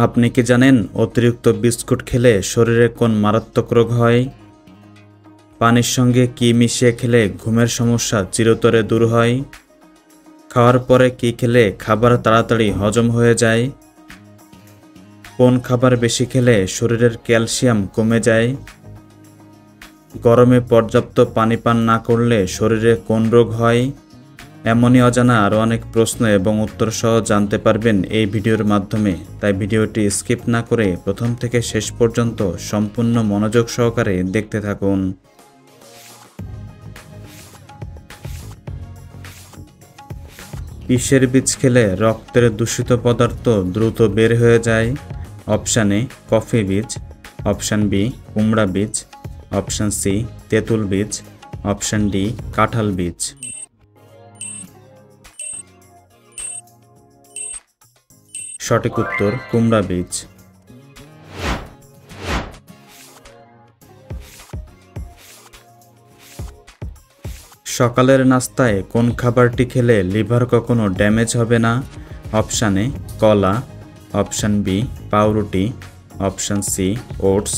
আপনি কি জানেন অতিরিক্ত বিস্কুট খেলে শরীরে কোন মারাত্মক রোগ হয়? পানির সঙ্গে কি মিশিয়ে খেলে ঘুমের সমস্যা চিরতরে দূর হয়? খাওয়ার পরে কি খেলে খাবার তাড়াতাড়ি হজম হয়ে যায়? কোন খাবার বেশি খেলে শরীরের ক্যালসিয়াম কমে যায়? গরমে পর্যাপ্ত পানি পান না করলে শরীরে কোন রোগ হয়? এমনই অজানা আরও অনেক প্রশ্ন এবং উত্তর সহ জানতে পারবেন এই ভিডিওর মাধ্যমে। তাই ভিডিওটি স্কিপ না করে প্রথম থেকে শেষ পর্যন্ত সম্পূর্ণ মনোযোগ সহকারে দেখতে থাকুন। কিসের বীজ খেলে রক্তের দূষিত পদার্থ দ্রুত বের হয়ে যায়? অপশান এ কফি বীজ, অপশান বি কুমড়া বীজ, অপশান সি তেঁতুল বীজ, অপশান ডি কাঁঠাল বীজ। সঠিক উত্তর কুমড়া বীজ। সকালের নাস্তায় কোন খাবারটি খেলে লিভার কখনো ড্যামেজ হবে না? অপশান এ কলা, অপশান বি পাউরুটি, option C oats,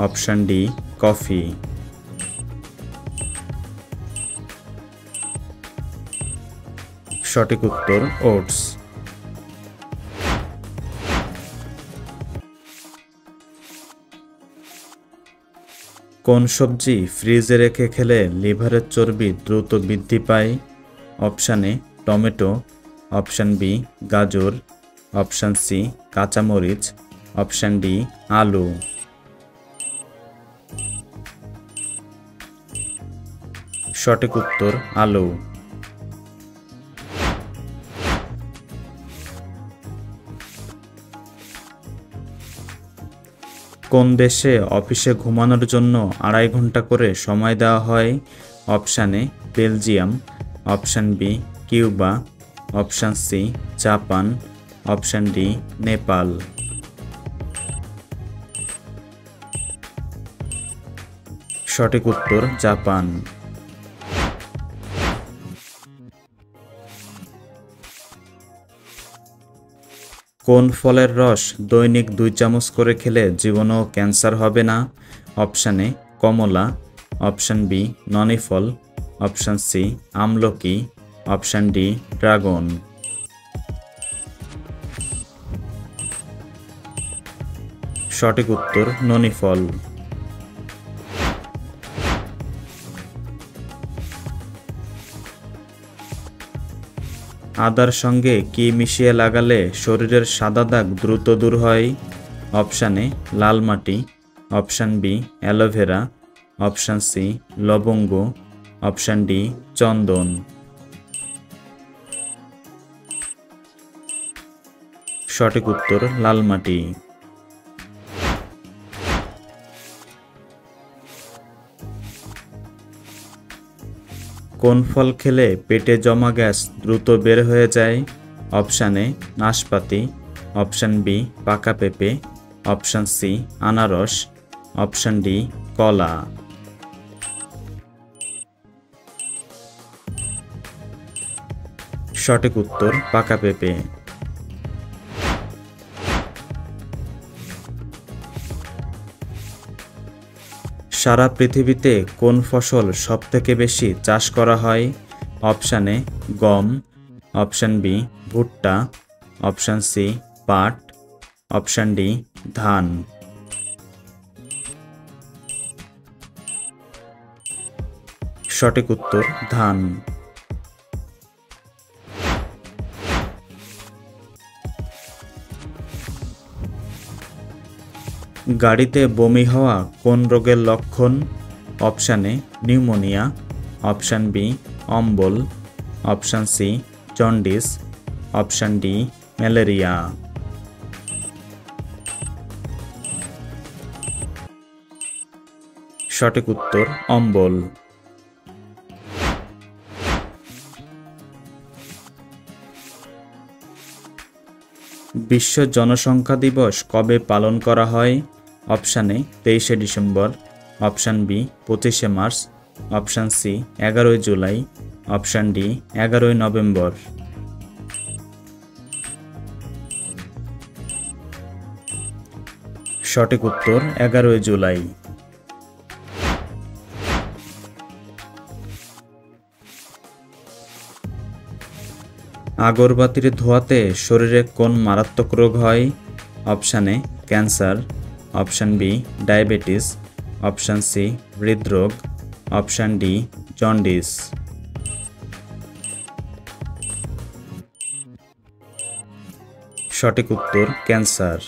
option D coffee. সঠিক উত্তর ওটস। কোন সবজি ফ্রিজে রেখে খেলে লিভারের চর্বি দ্রুত বৃদ্ধি পায়? Option A tomato, option B গাজর, অপশান সি কাঁচামরিচ, অপশান ডি আলু। সঠিক উত্তর আলু। কোন দেশে অফিসে ঘুমানোর জন্য 2.5 ঘন্টা করে সময় দেওয়া হয়? Option A Belgium, option B Cuba, option C Japan, option D Nepal. সঠিক উত্তর জাপান। কোন ফলের রস দৈনিক 2 চামচ করে খেলে জীবনও ক্যান্সার হবে না? অপশান এ কমলা, অপশান বি ননি ফল, অপশান সি আমলকি, অপশান ডি ড্রাগন। সঠিক উত্তর ননি ফল। আদার সঙ্গে কি মিশিয়ে লাগালে শরীরের সাদা দাগ দ্রুত দূর হয়? অপশান এ লাল মাটি, option B aloe vera, option C লবঙ্গ, অপশান ডি চন্দন। সঠিক উত্তর লাল মাটি। কোন ফল খেলে পেটে জমা গ্যাস দ্রুত বের হয়ে যায়? অপশান এ নাশপাতি, অপশান বি পাকা পেঁপে, অপশান সি আনারস, অপশান ডি কলা। সঠিক উত্তর পাকা পেঁপে। সারা পৃথিবীতে কোন ফসল সবথেকে বেশি চাষ করা হয়? অপশান এ গম, অপশান বি ভুট্টা, অপশান সি পাট, অপশান ডি ধান। সঠিক উত্তর ধান। গাড়িতে বমি হওয়া কোন রোগের লক্ষণ? Option A pneumonia, option B অম্বল, option C jaundice, option D malaria. সঠিক উত্তর অম্বল। বিশ্ব জনসংখ্যা দিবস কবে পালন করা হয়? অপশান এ 23শে ডিসেম্বর, অপশান বি 25শে মার্চ, অপশান সি 11ই জুলাই, অপশান ডি 11ই নভেম্বর। সঠিক উত্তর 11 জুলাই। আগরবাতির ধোঁয়াতে শরীরে কোন মারাত্মক রোগ হয়? Option A cancer, option B diabetes, option C হৃদরোগ, অপশান ডি জন্ডিস। সঠিক উত্তর ক্যান্সার।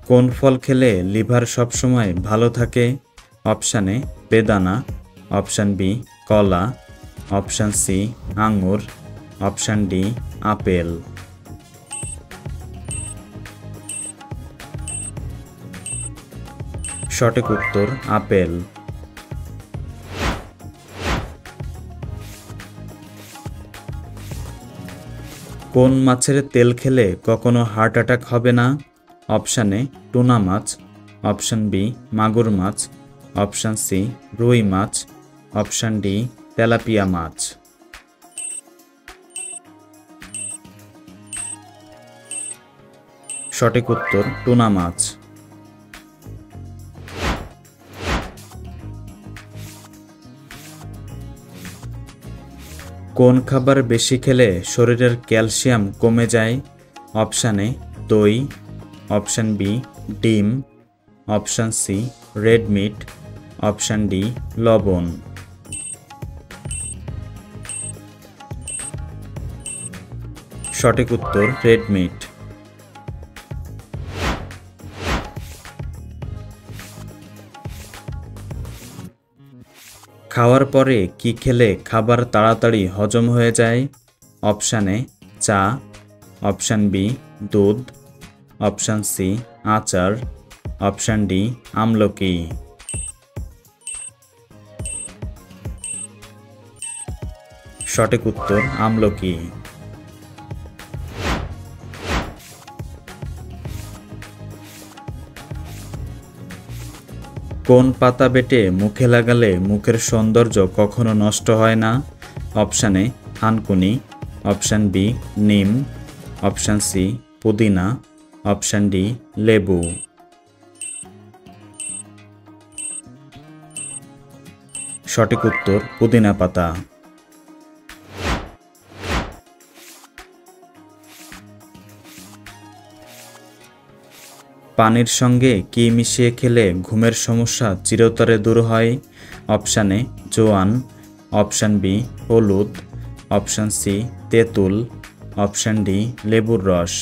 কোন ফল খেলে লিভার সবসময় ভালো থাকে? অপশান এ বেদানা, অপশান বি কলা, অপশান সি আঙ্গুর, অপশান ডি আপেল। সঠিক উত্তর আপেল। কোন মাছের তেল খেলে কখনো হার্ট অ্যাটাক হবে না? অপশান এ টুনা মাছ, অপশান বি মাগুর মাছ, অপশান সি রুই মাছ, অপশান ডি তেলাপিয়া মাছ। সঠিক উত্তর টুনা মাছ। কোন খাবার বেশি খেলে শরীরের ক্যালসিয়াম কমে যায়? অপশান এ দই, অপশান বি ডিম, option C red meat, option D লবণ। সঠিক উত্তর রেড মিট। খাওয়ার পরে কি খেলে খাবার তাড়াতাড়ি হজম হয়ে যায়? অপশান এ চা, অপশান বি দুধ, অপশান সি আচার, অপশান ডি আমলকি। সঠিক উত্তর আমলকি। কোন পাতা বেটে মুখে লাগালে মুখের সৌন্দর্য কখনো নষ্ট হয় না? অপশান এ থানকুনি, অপশান বি নিম, অপশান সি পুদিনা, অপশান ডি লেবু। সঠিক উত্তর পুদিনা পাতা। পানির সঙ্গে কি মিশিয়ে খেলে ঘুমের সমস্যা চিরতরে দূর হয়? অপশান এ জোয়ান, অপশান বি হলুদ, অপশান সি তেঁতুল, অপশান ডি লেবুর রস।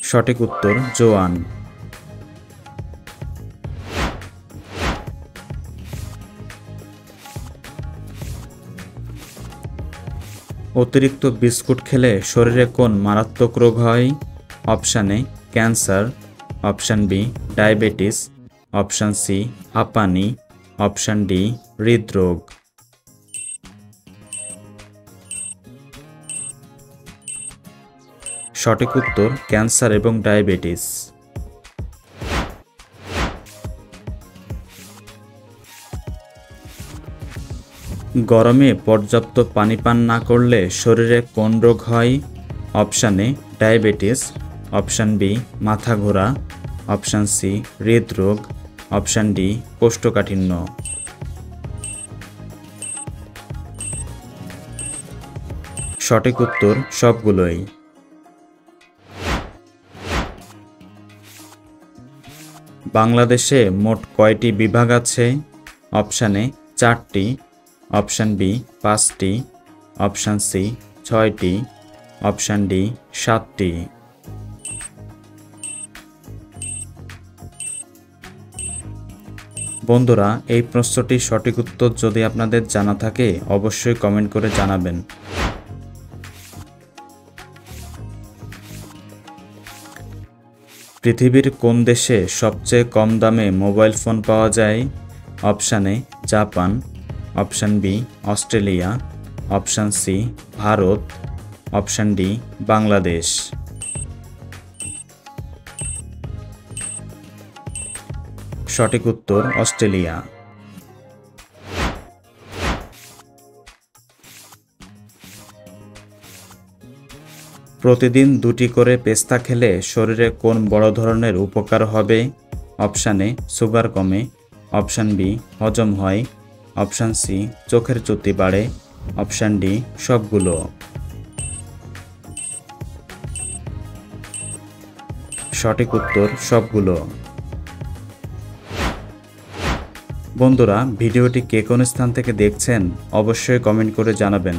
সঠিক উত্তর জোয়ান। অতিরিক্ত বিস্কুট খেলে শরীরে কোন মারাত্মক রোগ হয়? Option A cancer, option B diabetes, option C হাঁপানি, অপশান ডি হৃদরোগ। সঠিক উত্তর ক্যান্সার এবং ডায়াবেটিস। গরমে পর্যাপ্ত পানি পান না করলে শরীরে কোন রোগ হয়? Option A diabetes, option B মাথা ঘোরা, অপশান সি হৃদরোগ, অপশান ডি কোষ্ঠকাঠিন্য। সঠিক উত্তর সবগুলোই। বাংলাদেশে মোট কয়টি বিভাগ আছে? অপশান এ 4টি, অপশান বি 5টি, অপশান সি 6টি, অপশান ডি 7টি। বন্ধুরা, এই প্রশ্নটির সঠিক উত্তর যদি আপনাদের জানা থাকে অবশ্যই কমেন্ট করে জানাবেন। পৃথিবীর কোন দেশে সবচেয়ে কম দামে মোবাইল ফোন পাওয়া যায়? Option A Japan, option B Australia, option C Bharat, option D Bangladesh. সঠিক উত্তর অস্ট্রেলিয়া। প্রতিদিন 2টি করে পেস্তা খেলে শরীরে কোন বড় ধরনের উপকার হবে? অপশান এ সুগার কমে, অপশান বি হজম হয়, অপশান সি চোখের জ্যোতি বাড়ে, অপশান ডি সবগুলো। সঠিক উত্তর সবগুলো। বন্ধুরা, ভিডিওটি কে কোন স্থান থেকে দেখছেন অবশ্যই কমেন্ট করে জানাবেন।